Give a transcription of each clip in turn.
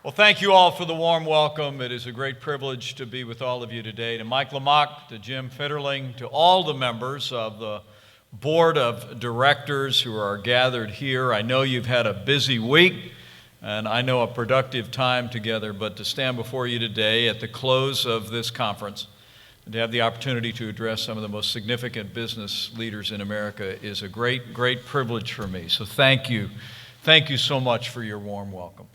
Well, thank you all for the warm welcome. It is a great privilege to be with all of you today. To Mike Lamach, to Jim Fitterling, to all the members of the Board of Directors who are gathered here. I know you've had a busy week, and I know a productive time together, but to stand before you today at the close of this conference and to have the opportunity to address some of the most significant business leaders in America is a great, great privilege for me. So thank you. Thank you so much for your warm welcome.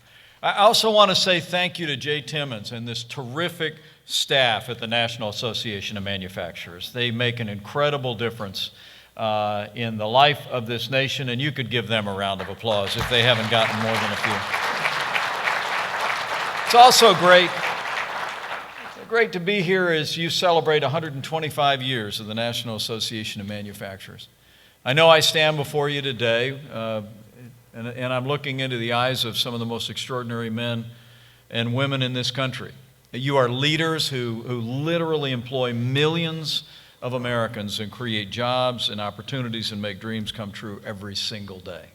I also want to say thank you to Jay Timmons and this terrific staff at the National Association of Manufacturers. They make an incredible difference in the life of this nation, and you could give them a round of applause if they haven't gotten more than a few. It's also great to be here as you celebrate 125 years of the National Association of Manufacturers. I know I stand before you today and I'm looking into the eyes of some of the most extraordinary men and women in this country. You are leaders who literally employ millions of Americans and create jobs and opportunities and make dreams come true every single day.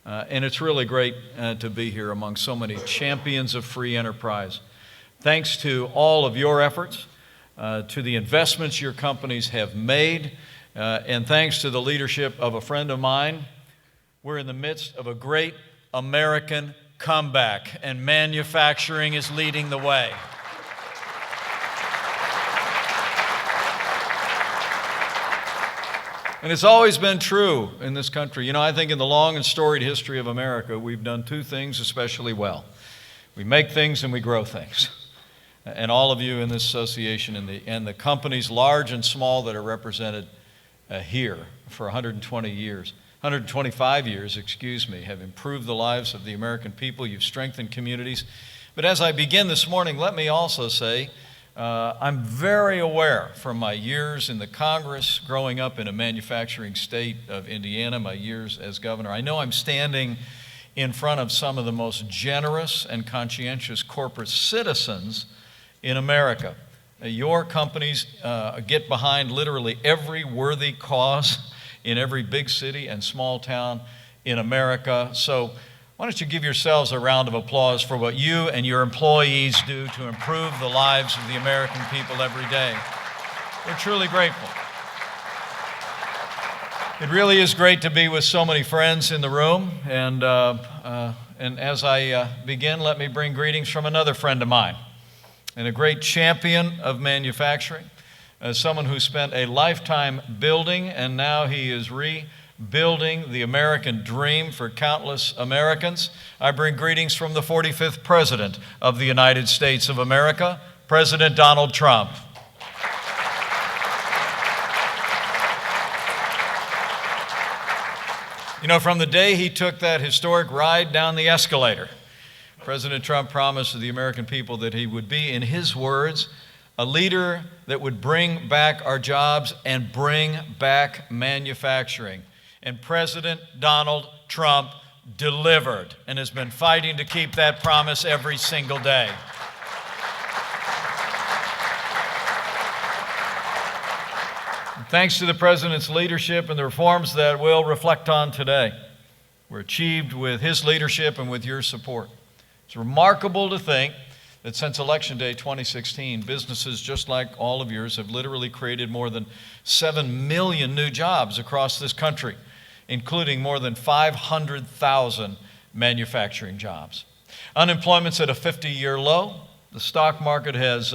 And it's really great to be here among so many champions of free enterprise. Thanks to all of your efforts, to the investments your companies have made, and thanks to the leadership of a friend of mine, we're in the midst of a great American comeback, and manufacturing is leading the way. And it's always been true in this country. You know, I think in the long and storied history of America, we've done two things especially well. We make things and we grow things. And all of you in this association and the companies, large and small, that are represented here for 125 years, have improved the lives of the American people. You've strengthened communities. But as I begin this morning, let me also say I'm very aware from my years in the Congress, growing up in a manufacturing state of Indiana, my years as governor, I know I'm standing in front of some of the most generous and conscientious corporate citizens in America. Your companies get behind literally every worthy cause in every big city and small town in America. So why don't you give yourselves a round of applause for what you and your employees do to improve the lives of the American people every day. We're truly grateful. It really is great to be with so many friends in the room. And as I begin, let me bring greetings from another friend of mine and a great champion of manufacturing. As someone who spent a lifetime building, and now he is rebuilding the American dream for countless Americans, I bring greetings from the 45th President of the United States of America, President Donald Trump. You know, from the day he took that historic ride down the escalator, President Trump promised to the American people that he would be, in his words, a leader that would bring back our jobs and bring back manufacturing. And President Donald Trump delivered and has been fighting to keep that promise every single day. And thanks to the President's leadership and the reforms that we'll reflect on today, were achieved with his leadership and with your support. It's remarkable to think that since Election Day 2016, businesses just like all of yours have literally created more than 7 million new jobs across this country, including more than 500,000 manufacturing jobs. Unemployment's at a 50-year low. The stock market has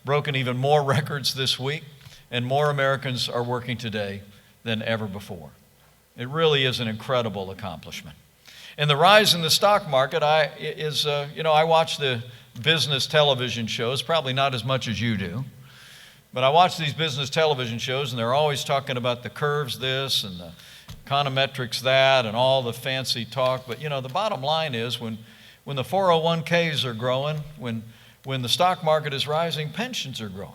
broken even more records this week, and more Americans are working today than ever before. It really is an incredible accomplishment. And the rise in the stock market I watch the business television shows, probably not as much as you do, but I watch these business television shows and they're always talking about the curves this and the econometrics that and all the fancy talk. But you know, the bottom line is when the 401ks are growing, when the stock market is rising, pensions are growing.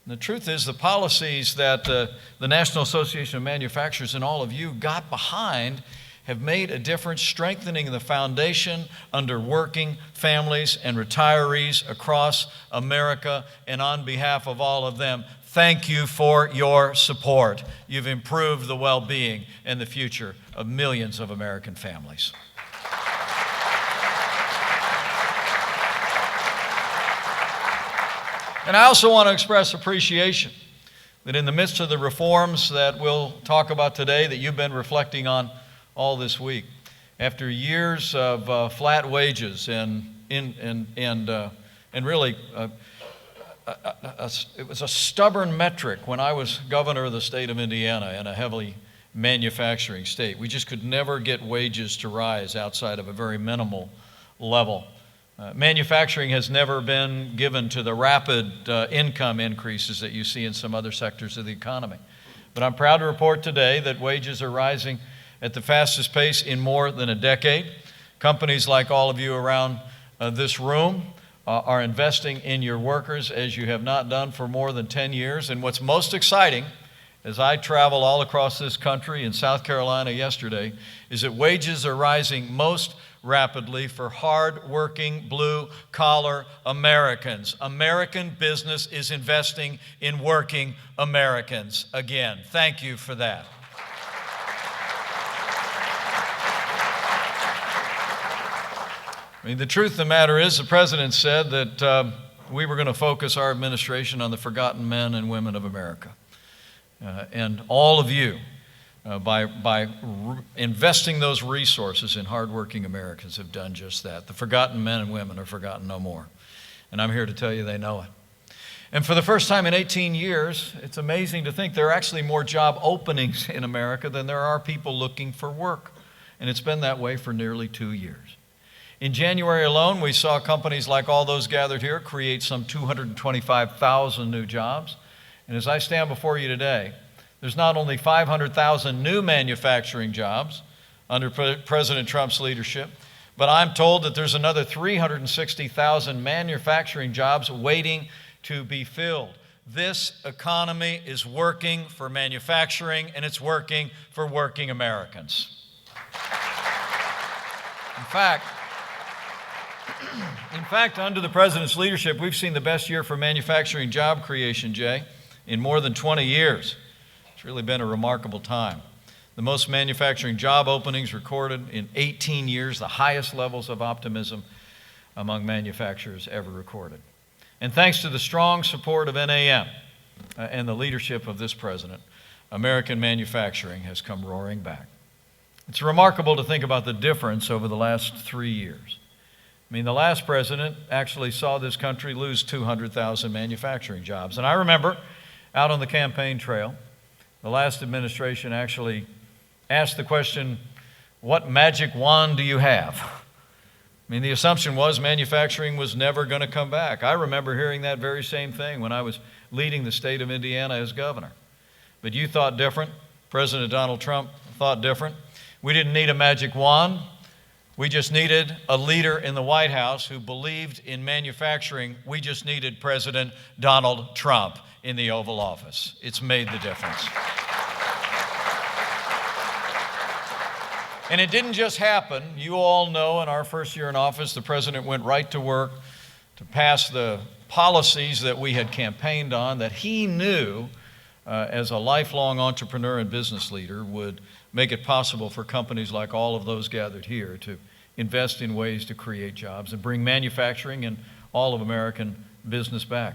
And the truth is the policies that the National Association of Manufacturers and all of you got behind have made a difference, strengthening the foundation under working families and retirees across America. And on behalf of all of them, thank you for your support. You've improved the well-being and the future of millions of American families. And I also want to express appreciation that in the midst of the reforms that we'll talk about today that you've been reflecting on all this week, after years of flat wages and really it was a stubborn metric when I was governor of the state of Indiana in a heavily manufacturing state. We just could never get wages to rise outside of a very minimal level. Manufacturing has never been given to the rapid income increases that you see in some other sectors of the economy. But I'm proud to report today that wages are rising at the fastest pace in more than a decade. Companies like all of you around this room are investing in your workers as you have not done for more than 10 years. And what's most exciting, as I travel all across this country, in South Carolina yesterday, is that wages are rising most rapidly for hard-working, blue-collar Americans. American business is investing in working Americans again. Thank you for that. I mean, the truth of the matter is, the president said that we were going to focus our administration on the forgotten men and women of America. And all of you, by investing those resources in hardworking Americans, have done just that. The forgotten men and women are forgotten no more. And I'm here to tell you they know it. And for the first time in 18 years, it's amazing to think there are actually more job openings in America than there are people looking for work. And it's been that way for nearly 2 years. In January alone, we saw companies like all those gathered here create some 225,000 new jobs. And as I stand before you today, there's not only 500,000 new manufacturing jobs under President Trump's leadership, but I'm told that there's another 360,000 manufacturing jobs waiting to be filled. This economy is working for manufacturing, and it's working for working Americans. In fact, under the president's leadership, we've seen the best year for manufacturing job creation, Jay, in more than 20 years. It's really been a remarkable time. The most manufacturing job openings recorded in 18 years, the highest levels of optimism among manufacturers ever recorded. And thanks to the strong support of NAM and the leadership of this president, American manufacturing has come roaring back. It's remarkable to think about the difference over the last 3 years. I mean, the last president actually saw this country lose 200,000 manufacturing jobs. And I remember out on the campaign trail, the last administration actually asked the question, what magic wand do you have? I mean, the assumption was manufacturing was never going to come back. I remember hearing that very same thing when I was leading the state of Indiana as governor. But you thought different. President Donald Trump thought different. We didn't need a magic wand. We just needed a leader in the White House who believed in manufacturing. We just needed President Donald Trump in the Oval Office. It's made the difference. And it didn't just happen. You all know in our first year in office, the president went right to work to pass the policies that we had campaigned on that he knew as a lifelong entrepreneur and business leader would make it possible for companies like all of those gathered here to invest in ways to create jobs and bring manufacturing and all of American business back.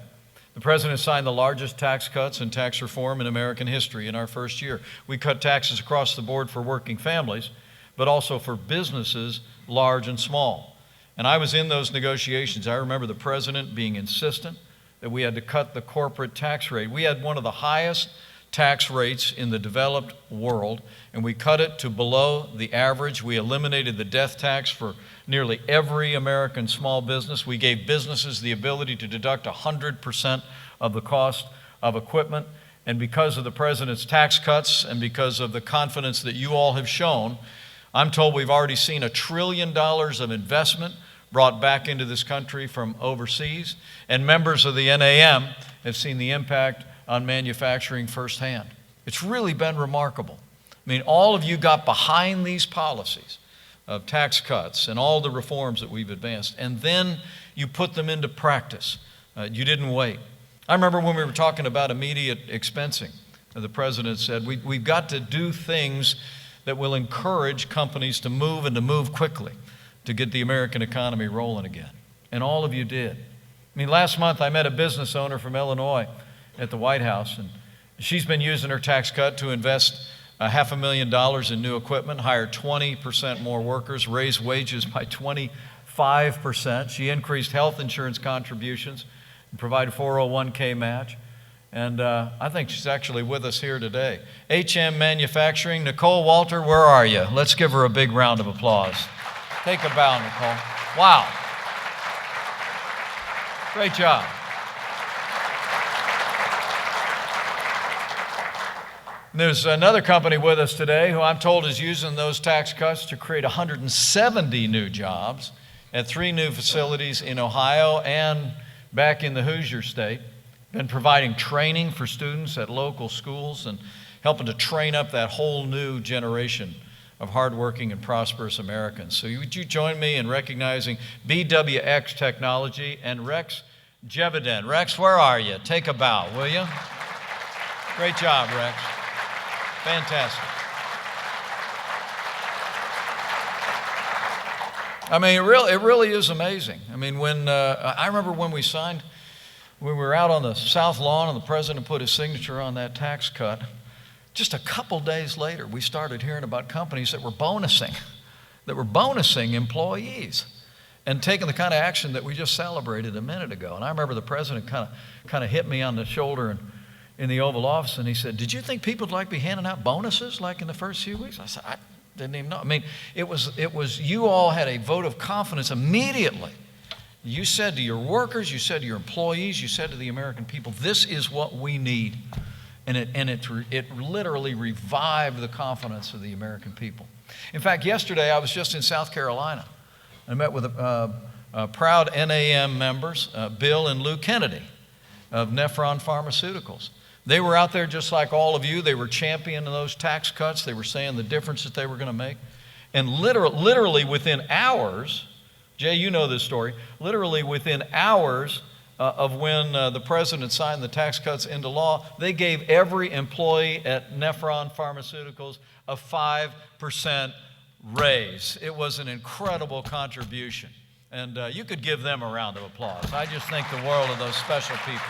The president signed the largest tax cuts and tax reform in American history in our first year. We cut taxes across the board for working families, but also for businesses large and small. And I was in those negotiations. I remember the president being insistent that we had to cut the corporate tax rate. We had one of the highest tax rates in the developed world, and we cut it to below the average. We eliminated the death tax for nearly every American small business. We gave businesses the ability to deduct 100% of the cost of equipment. And because of the president's tax cuts and because of the confidence that you all have shown, I'm told we've already seen $1 trillion of investment brought back into this country from overseas, and members of the NAM have seen the impact on manufacturing firsthand. It's really been remarkable. I mean, all of you got behind these policies of tax cuts and all the reforms that we've advanced, and then you put them into practice. You didn't wait. I remember when we were talking about immediate expensing, the president said, we've got to do things that will encourage companies to move and to move quickly to get the American economy rolling again. And all of you did. I mean, last month I met a business owner from Illinois at the White House, and she's been using her tax cut to invest $500,000 in new equipment, hire 20% more workers, raise wages by 25%. She increased health insurance contributions and provided 401k match. And I think she's actually with us here today. HM Manufacturing, Nicole Walter, where are you? Let's give her a big round of applause. Take a bow, Nicole. Wow. Great job. There's another company with us today who I'm told is using those tax cuts to create 170 new jobs at 3 new facilities in Ohio and back in the Hoosier State. Been providing training for students at local schools and helping to train up that whole new generation of hardworking and prosperous Americans. So would you join me in recognizing BWX Technology and Rex Jeviden. Rex, where are you? Take a bow, will you? Great job, Rex. Fantastic. I mean, it really is amazing. I mean, when I remember when we were out on the South Lawn and the president put his signature on that tax cut, just a couple days later, we started hearing about companies that were bonusing employees and taking the kind of action that we just celebrated a minute ago. And I remember the president kind of hit me on the shoulder in the Oval Office, and he said, "Did you think people would like be handing out bonuses like in the first few weeks?" I said, "I didn't even know." I mean, it was you all had a vote of confidence immediately. You said to your workers, you said to your employees, you said to the American people, this is what we need. And it literally revived the confidence of the American people. In fact, yesterday I was just in South Carolina. I met with proud NAM members, Bill and Lou Kennedy of Nephron Pharmaceuticals. They were out there just like all of you. They were championing those tax cuts. They were saying the difference that they were going to make. And literally within hours, Jay, you know this story, literally within hours of when the president signed the tax cuts into law, they gave every employee at Nephron Pharmaceuticals a 5% raise. It was an incredible contribution. And you could give them a round of applause. I just think the world of those special people.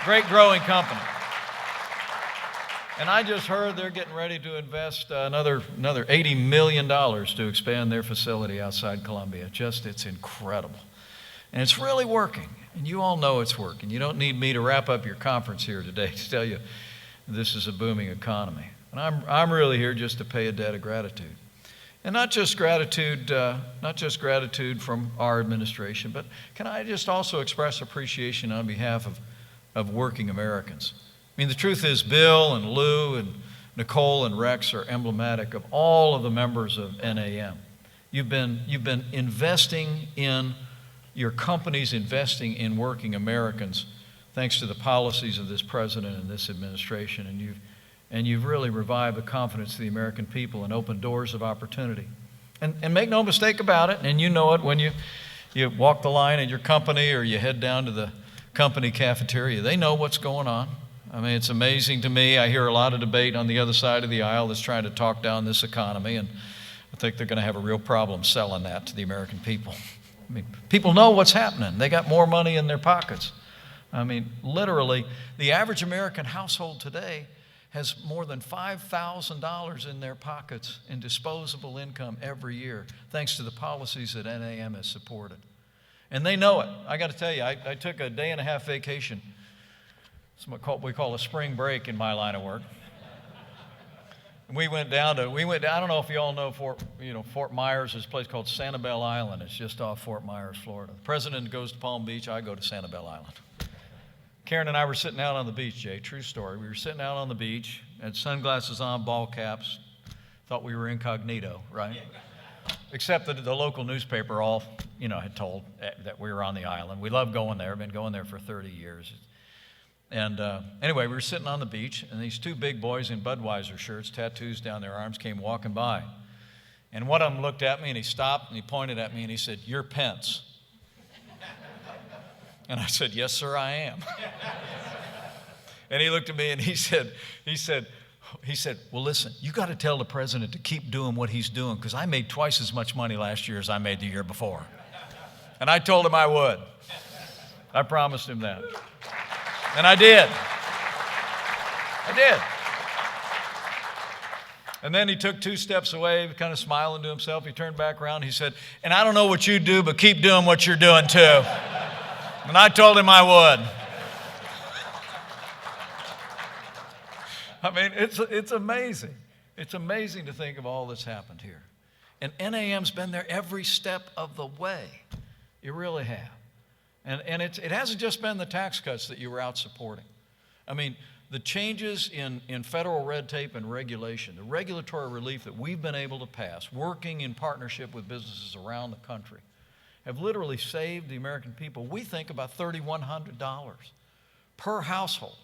Great growing company. And I just heard they're getting ready to invest another $80 million to expand their facility outside Columbia. It's incredible. And it's really working. And you all know it's working. You don't need me to wrap up your conference here today to tell you this is a booming economy. And I'm really here just to pay a debt of gratitude. And not just gratitude from our administration, but can I just also express appreciation on behalf of working Americans. I mean, the truth is Bill and Lou and Nicole and Rex are emblematic of all of the members of NAM. You've been investing in your companies, investing in working Americans, thanks to the policies of this president and this administration, and you've really revived the confidence of the American people and opened doors of opportunity. And make no mistake about it, and you know it when you walk the line at your company or you head down to the company cafeteria. They know what's going on. I mean, it's amazing to me. I hear a lot of debate on the other side of the aisle that's trying to talk down this economy, and I think they're going to have a real problem selling that to the American people. I mean, people know what's happening. They got more money in their pockets. I mean, literally, the average American household today has more than $5,000 in their pockets in disposable income every year, thanks to the policies that NAM has supported. And they know it. I got to tell you, I took a day-and-a-half vacation. It's what we call a spring break in my line of work. We went down, I don't know if you all know Fort Myers is a place called Sanibel Island. It's just off Fort Myers, Florida. The president goes to Palm Beach, I go to Sanibel Island. Karen and I were sitting out on the beach, Jay, true story. We were sitting out on the beach, had sunglasses on, ball caps, thought we were incognito, right? Except that the local newspaper all, had told that we were on the island. We love going there, been going there for 30 years. And anyway, we were sitting on the beach, and these two big boys in Budweiser shirts, tattoos down their arms, came walking by. And one of them looked at me, and he stopped, and he pointed at me, and he said, "You're Pence." And I said, "Yes, sir, I am." And he looked at me, and he said, "Well, listen, you got to tell the president to keep doing what he's doing, because I made twice as much money last year as I made the year before." And I told him I would. I promised him that. And I did. I did. And then he took 2 steps away, kind of smiling to himself. He turned back around. He said, and I don't know what you do, but keep doing what you're doing too. And I told him I would. I mean, it's amazing. It's amazing to think of all that's happened here. And NAM's been there every step of the way. You really have. And it hasn't just been the tax cuts that you were out supporting. I mean, the changes in federal red tape and regulation, the regulatory relief that we've been able to pass, working in partnership with businesses around the country, have literally saved the American people, we think, about $3,100 per household,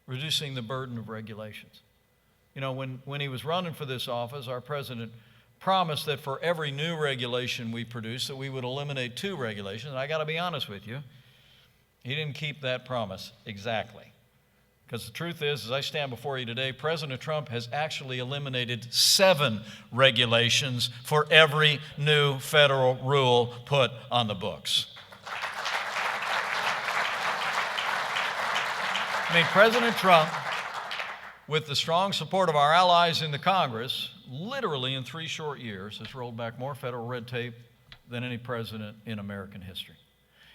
reducing the burden of regulations. You know, when he was running for this office, our president promised that for every new regulation we produced, that we would eliminate 2 regulations. And I got to be honest with you, he didn't keep that promise exactly. Because the truth is, as I stand before you today, President Trump has actually eliminated 7 regulations for every new federal rule put on the books. I mean, President Trump, with the strong support of our allies in the Congress, literally in 3 short years has rolled back more federal red tape than any president in American history.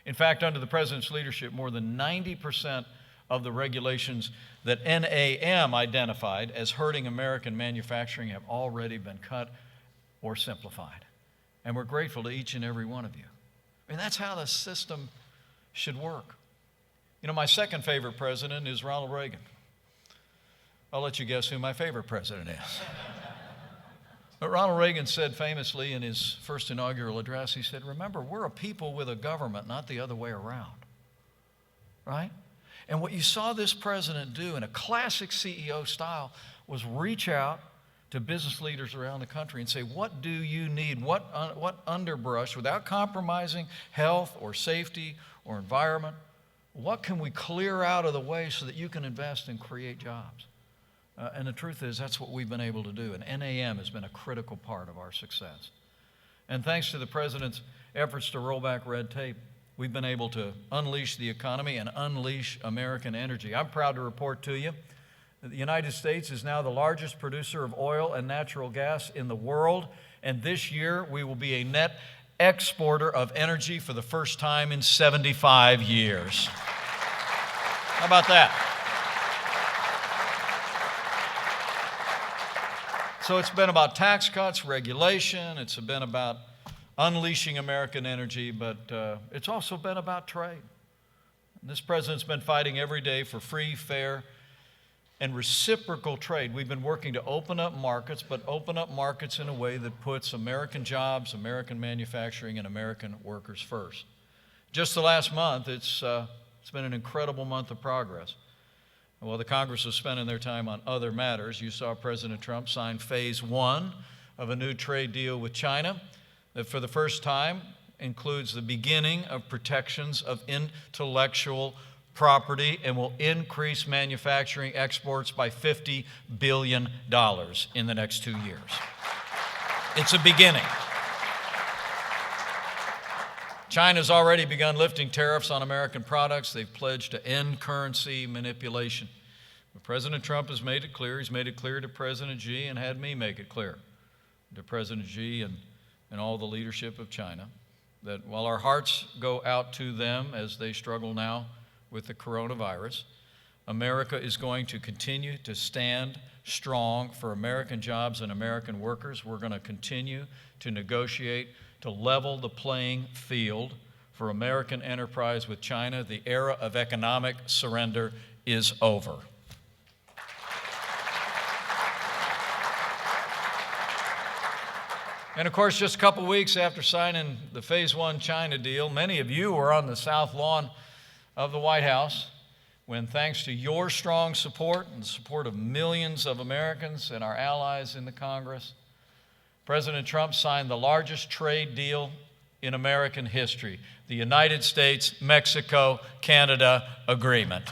In fact, under the president's leadership, more than 90% of the regulations that NAM identified as hurting American manufacturing have already been cut or simplified. And we're grateful to each and every one of you. I mean, that's how the system should work. You know, my second favorite president is Ronald Reagan. I'll let you guess who my favorite president is. But Ronald Reagan said famously in his first inaugural address, he said, remember, we're a people with a government, not the other way around. Right? And what you saw this president do in a classic CEO style was reach out to business leaders around the country and say, what do you need? What underbrush, without compromising health or safety or environment, what can we clear out of the way so that you can invest and create jobs? And the truth is, that's what we've been able to do. And NAM has been a critical part of our success. And thanks to the president's efforts to roll back red tape, we've been able to unleash the economy and unleash American energy. I'm proud to report to you that the United States is now the largest producer of oil and natural gas in the world. And this year, we will be a net exporter of energy for the first time in 75 years. How about that? So it's been about tax cuts, regulation, it's been about unleashing American energy, but it's also been about trade. And this president's been fighting every day for free, fair, and reciprocal trade. We've been working to open up markets, but open up markets in a way that puts American jobs, American manufacturing, and American workers first. Just the last month, it's been an incredible month of progress. While the Congress was spending their time on other matters, you saw President Trump sign phase 1 of a new trade deal with China that for the first time includes the beginning of protections of intellectual property and will increase manufacturing exports by $50 billion in the next 2 years. It's a beginning. China's already begun lifting tariffs on American products. They've pledged to end currency manipulation. But President Trump has made it clear. He's made it clear to President Xi and had me make it clear to President Xi and all the leadership of China that while our hearts go out to them as they struggle now with the coronavirus, America is going to continue to stand strong for American jobs and American workers. We're going to continue to negotiate to level the playing field for American enterprise with China. The era of economic surrender is over. And of course, just a couple weeks after signing the Phase 1 China deal, many of you were on the south lawn of the White House when, thanks to your strong support and the support of millions of Americans and our allies in the Congress, President Trump signed the largest trade deal in American history, the United States-Mexico-Canada Agreement.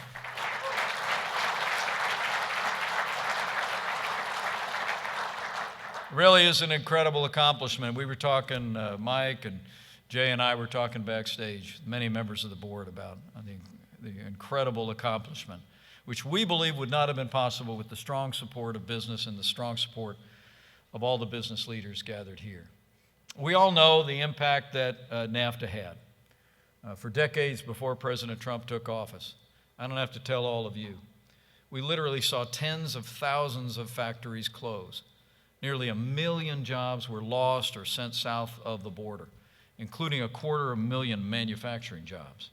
Really is an incredible accomplishment. We were talking, Mike and Jay and I were talking backstage, many members of the board, about the incredible accomplishment, which we believe would not have been possible with the strong support of business and the strong support of all the business leaders gathered here. We all know the impact that NAFTA had for decades before President Trump took office. I don't have to tell all of you. We literally saw tens of thousands of factories close. Nearly 1 million jobs were lost or sent south of the border, including 250,000 manufacturing jobs.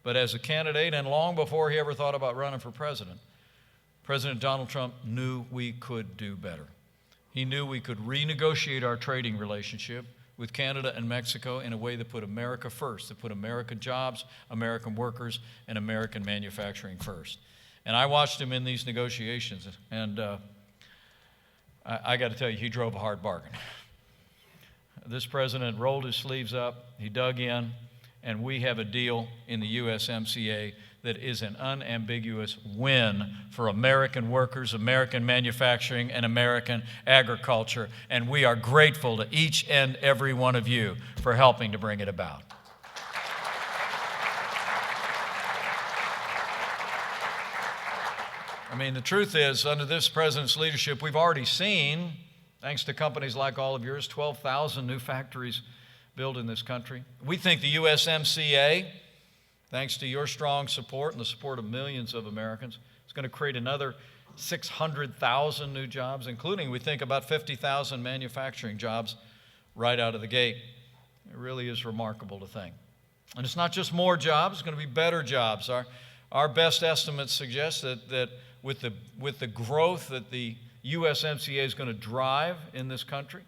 But as a candidate, and long before he ever thought about running for president, President Donald Trump knew we could do better. He knew we could renegotiate our trading relationship with Canada and Mexico in a way that put America first, that put American jobs, American workers, and American manufacturing first. And I watched him in these negotiations, and I got to tell you, he drove a hard bargain. This president rolled his sleeves up, he dug in, and we have a deal in the USMCA that is an unambiguous win for American workers, American manufacturing, and American agriculture. And we are grateful to each and every one of you for helping to bring it about. I mean, the truth is, under this president's leadership, we've already seen, thanks to companies like all of yours, 12,000 new factories built in this country. We think the USMCA, thanks to your strong support and the support of millions of Americans, is going to create another 600,000 new jobs, including, we think, about 50,000 manufacturing jobs right out of the gate. It really is remarkable to think. And it's not just more jobs, it's going to be better jobs. Our best estimates suggest that with the growth that the USMCA is going to drive in this country,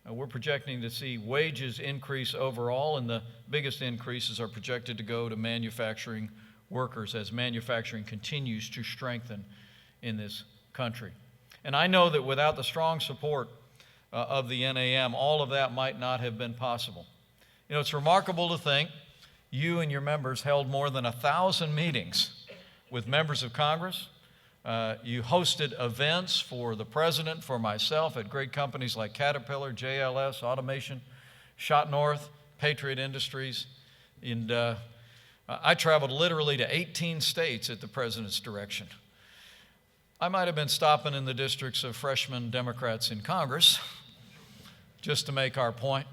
we're projecting to see wages increase overall, and the biggest increases are projected to go to manufacturing workers as manufacturing continues to strengthen in this country. And I know that without the strong support of the NAM, all of that might not have been possible. You know, it's remarkable to think you and your members held more than 1,000 meetings with members of Congress. You hosted events for the president, for myself, at great companies like Caterpillar, JLS, Automation, Shot North, Patriot Industries. And I traveled literally to 18 states at the president's direction. I might have been stopping in the districts of freshman Democrats in Congress just to make our point.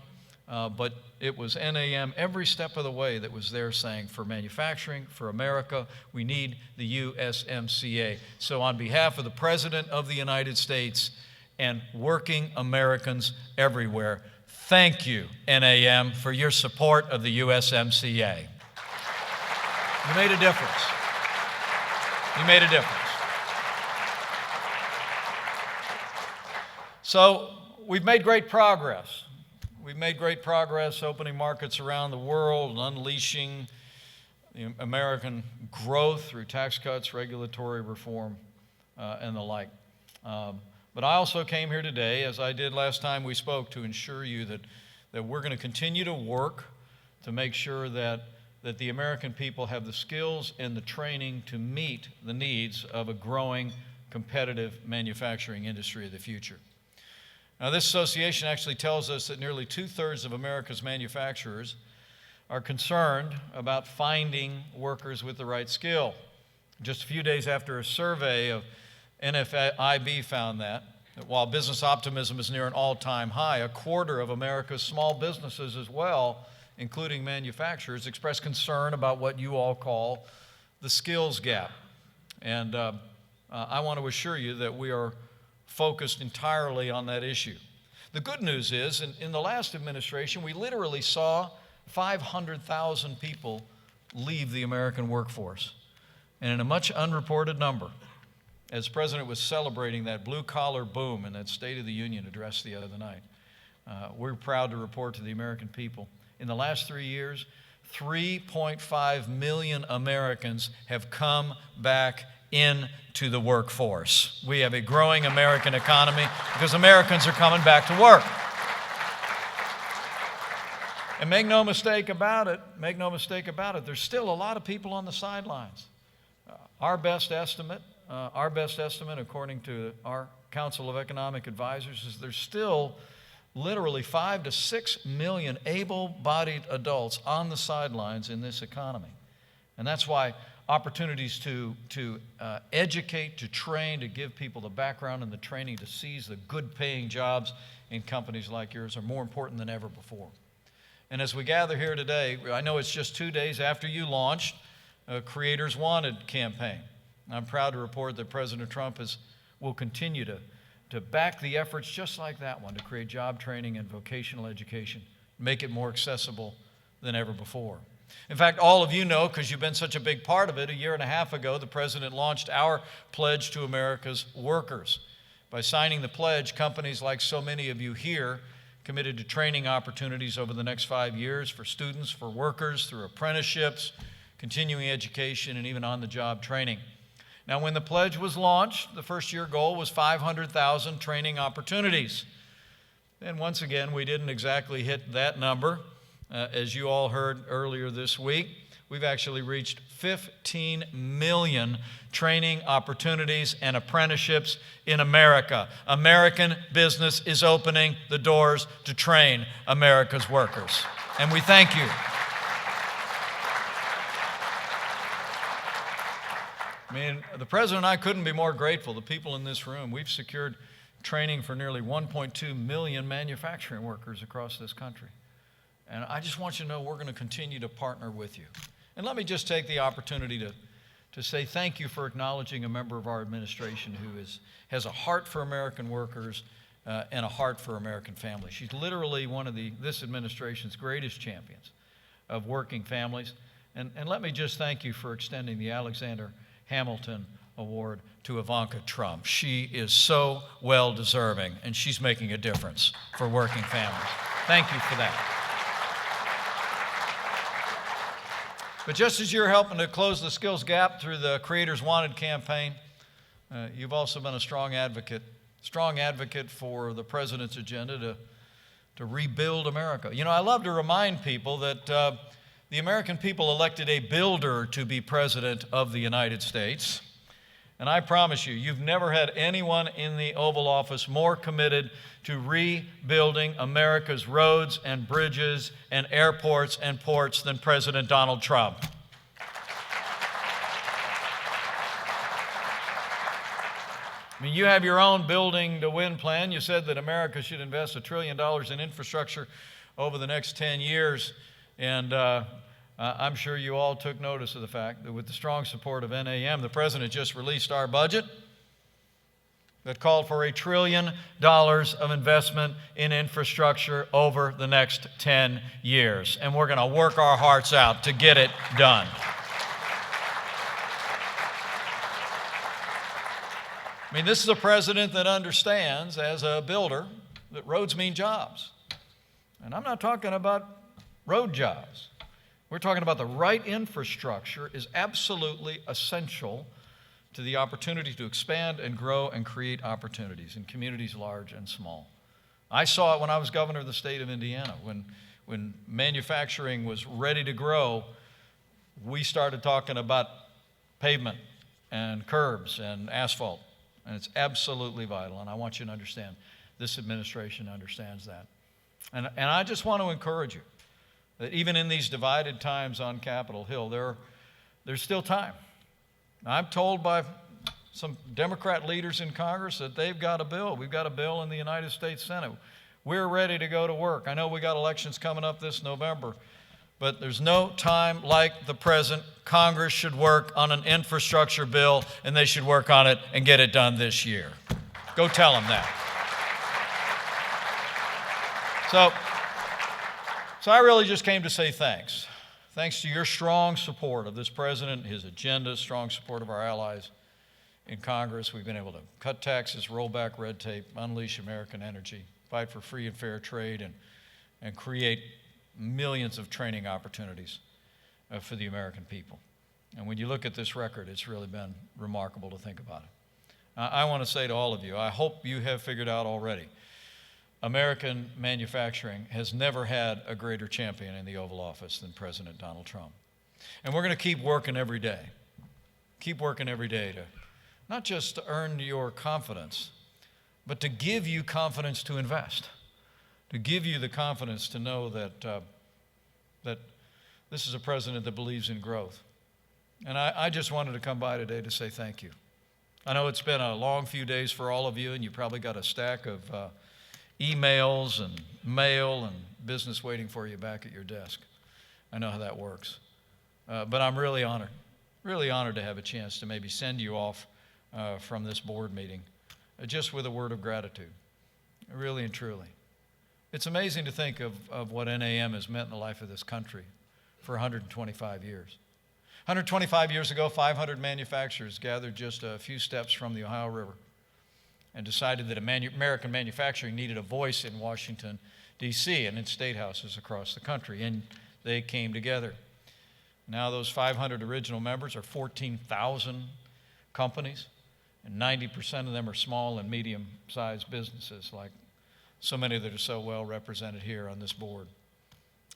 But it was NAM every step of the way that was there saying, for manufacturing, for America, we need the USMCA. So on behalf of the President of the United States and working Americans everywhere, thank you, NAM, for your support of the USMCA. You made a difference. You made a difference. So we've made great progress. We've made great progress opening markets around the world, unleashing American growth through tax cuts, regulatory reform, and the like. But I also came here today, as I did last time we spoke, to ensure you that we're going to continue to work to make sure that the American people have the skills and the training to meet the needs of a growing, competitive manufacturing industry of the future. Now, this association actually tells us that nearly 2/3 of America's manufacturers are concerned about finding workers with the right skill. Just a few days after a survey of NFIB found that while business optimism is near an all-time high, 1/4 of America's small businesses as well, including manufacturers, express concern about what you all call the skills gap. And I want to assure you that we are focused entirely on that issue. The good news is, in the last administration, we literally saw 500,000 people leave the American workforce. And in a much unreported number, as the President was celebrating that blue-collar boom in that State of the Union address the other night, we're proud to report to the American people, in the last 3 years, 3.5 million Americans have come back into the workforce. We have a growing American economy because Americans are coming back to work. And make no mistake about it, there's still a lot of people on the sidelines. Our best estimate, according to our Council of Economic Advisors, is there's still literally 5 to 6 million able-bodied adults on the sidelines in this economy. And that's why opportunities to educate, to train, to give people the background and the training to seize the good-paying jobs in companies like yours are more important than ever before. And as we gather here today, I know it's just 2 days after you launched a Creators Wanted campaign. I'm proud to report that President Trump will continue to back the efforts just like that one to create job training and vocational education, make it more accessible than ever before. In fact, all of you know, because you've been such a big part of it, a year and a half ago, the President launched our Pledge to America's Workers. By signing the pledge, companies like so many of you here committed to training opportunities over the next 5 years for students, for workers, through apprenticeships, continuing education, and even on-the-job training. Now, when the pledge was launched, the first-year goal was 500,000 training opportunities. And once again, we didn't exactly hit that number. As you all heard earlier this week, we've actually reached 15 million training opportunities and apprenticeships in America. American business is opening the doors to train America's workers. And we thank you. I mean, the President and I couldn't be more grateful. The people in this room, we've secured training for nearly 1.2 million manufacturing workers across this country. And I just want you to know we're going to continue to partner with you. And let me just take the opportunity to say thank you for acknowledging a member of our administration who has a heart for American workers and a heart for American families. She's literally one of this administration's greatest champions of working families. And let me just thank you for extending the Alexander Hamilton Award to Ivanka Trump. She is so well deserving, and she's making a difference for working families. Thank you for that. But just as you're helping to close the skills gap through the Creators Wanted campaign, you've also been a strong advocate for the President's agenda to rebuild America. You know, I love to remind people that the American people elected a builder to be President of the United States. And I promise you, you've never had anyone in the Oval Office more committed to rebuilding America's roads and bridges and airports and ports than President Donald Trump. I mean, you have your own Building to Win plan. You said that America should invest $1 trillion in infrastructure over the next 10 years. And I'm sure you all took notice of the fact that with the strong support of NAM, the President just released our budget that called for $1 trillion of investment in infrastructure over the next 10 years. And we're going to work our hearts out to get it done. I mean, this is a president that understands, as a builder, that roads mean jobs. And I'm not talking about road jobs. We're talking about the right infrastructure is absolutely essential to the opportunity to expand and grow and create opportunities in communities large and small. I saw it when I was governor of the state of Indiana. When manufacturing was ready to grow, we started talking about pavement and curbs and asphalt. And it's absolutely vital. And I want you to understand, this administration understands that. And I just want to encourage you that even in these divided times on Capitol Hill, there's still time. I'm told by some Democrat leaders in Congress that they've got a bill. We've got a bill in the United States Senate. We're ready to go to work. I know we got elections coming up this November, but there's no time like the present. Congress should work on an infrastructure bill, and they should work on it and get it done this year. Go tell them that. So I really just came to say thanks. Thanks to your strong support of this president, his agenda, strong support of our allies in Congress, we've been able to cut taxes, roll back red tape, unleash American energy, fight for free and fair trade, and create millions of training opportunities for the American people. And when you look at this record, it's really been remarkable to think about it. I want to say to all of you, I hope you have figured out already, American manufacturing has never had a greater champion in the Oval Office than President Donald Trump. And we're going to keep working every day. Keep working every day to not just to earn your confidence, but to give you confidence to invest to give you the confidence to know that this is a president that believes in growth. And I just wanted to come by today to say thank you. I know it's been a long few days for all of you, and you probably got a stack of emails and mail and business waiting for you back at your desk. I know how that works. But I'm really honored to have a chance to maybe send you off from this board meeting just with a word of gratitude, really and truly. It's amazing to think of what NAM has meant in the life of this country for 125 years. 125 years ago, 500 manufacturers gathered just a few steps from the Ohio River and decided that American manufacturing needed a voice in Washington, D.C. and in state houses across the country, and they came together. Now those 500 original members are 14,000 companies, and 90% of them are small and medium-sized businesses, like so many that are so well represented here on this board.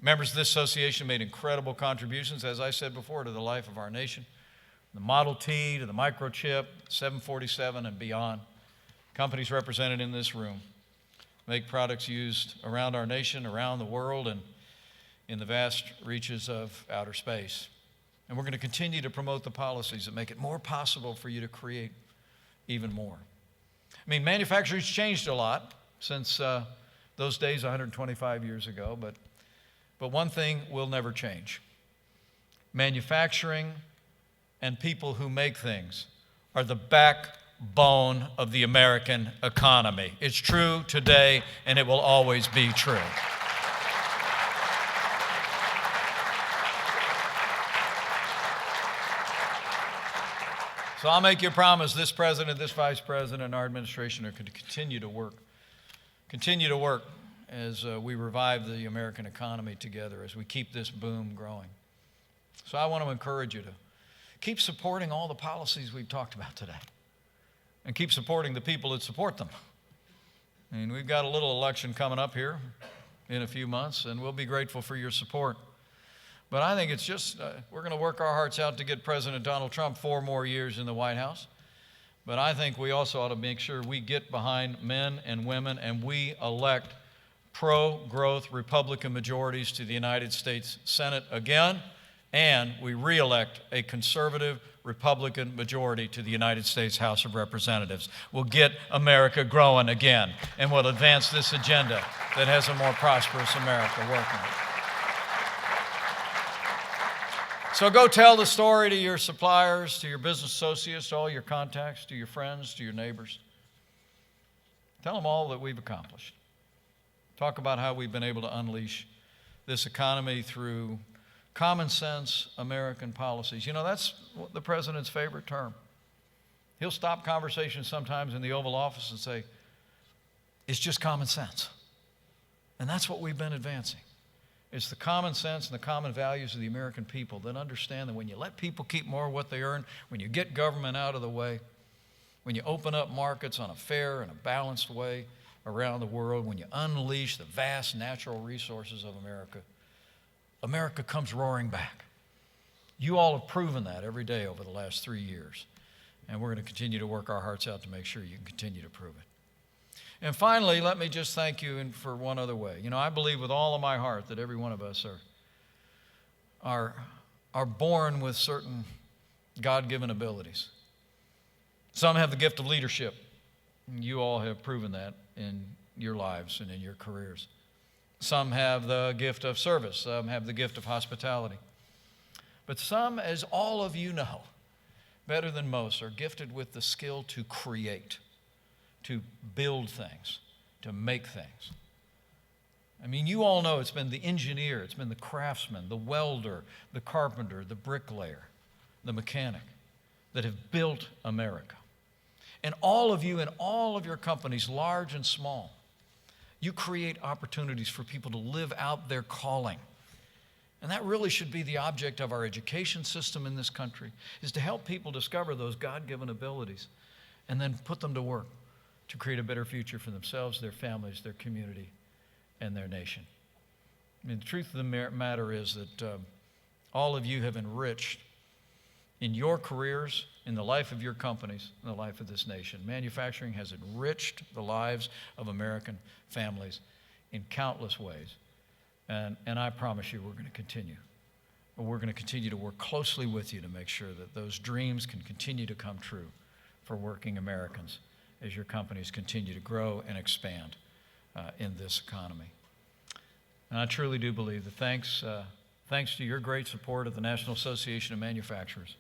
Members of this association made incredible contributions, as I said before, to the life of our nation. The Model T to the microchip, 747 and beyond. Companies represented in this room make products used around our nation, around the world, and in the vast reaches of outer space. And we're going to continue to promote the policies that make it more possible for you to create even more. I mean, manufacturing's changed a lot since those days 125 years ago, but one thing will never change. Manufacturing and people who make things are the backbone of the American economy. It's true today, and it will always be true. So I'll make you a promise, this president, this vice president, and our administration are going to continue to work as we revive the American economy together, as we keep this boom growing. So I want to encourage you to keep supporting all the policies we've talked about today, and keep supporting the people that support them. I mean, we've got a little election coming up here in a few months, and we'll be grateful for your support. But I think it's just, we're going to work our hearts out to get President Donald Trump 4 more years in the White House. But I think we also ought to make sure we get behind men and women, and we elect pro-growth Republican majorities to the United States Senate again, and we re-elect a conservative Republican majority to the United States House of Representatives. We'll get America growing again, and we'll advance this agenda that has a more prosperous America working. So go tell the story to your suppliers, to your business associates, to all your contacts, to your friends, to your neighbors. Tell them all that we've accomplished. Talk about how we've been able to unleash this economy through common sense American policies. You know, that's the president's favorite term. He'll stop conversations sometimes in the Oval Office and say, it's just common sense. And that's what we've been advancing. It's the common sense and the common values of the American people that understand that when you let people keep more of what they earn, when you get government out of the way, when you open up markets on a fair and a balanced way around the world, when you unleash the vast natural resources of America, America comes roaring back. You all have proven that every day over the last 3 years, and we're going to continue to work our hearts out to make sure you can continue to prove it. And finally, let me just thank you for one other way. You know, I believe with all of my heart that every one of us are born with certain God-given abilities. Some have the gift of leadership. You all have proven that in your lives and in your careers. Some have the gift of service. Some have the gift of hospitality. But some, as all of you know, better than most, are gifted with the skill to create, to build things, to make things. I mean, you all know it's been the engineer, it's been the craftsman, the welder, the carpenter, the bricklayer, the mechanic that have built America. And all of you in all of your companies, large and small, you create opportunities for people to live out their calling. And that really should be the object of our education system in this country, is to help people discover those God-given abilities and then put them to work to create a better future for themselves, their families, their community, and their nation. I mean, the truth of the matter is that all of you have enriched in your careers, in the life of your companies, in the life of this nation. Manufacturing has enriched the lives of American families in countless ways. And I promise you we're going to continue. We're going to continue to work closely with you to make sure that those dreams can continue to come true for working Americans as your companies continue to grow and expand in this economy. And I truly do believe that thanks to your great support of the National Association of Manufacturers,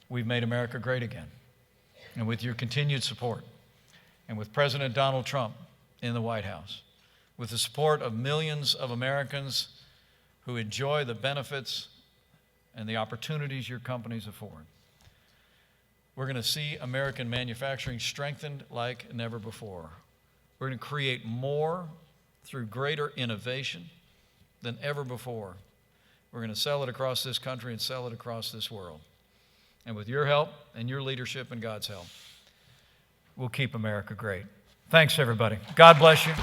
we've made America great again. And with your continued support, and with President Donald Trump in the White House, with the support of millions of Americans who enjoy the benefits and the opportunities your companies afford, we're going to see American manufacturing strengthened like never before. We're going to create more through greater innovation than ever before. We're going to sell it across this country and sell it across this world. And with your help and your leadership and God's help, we'll keep America great. Thanks, everybody. God bless you.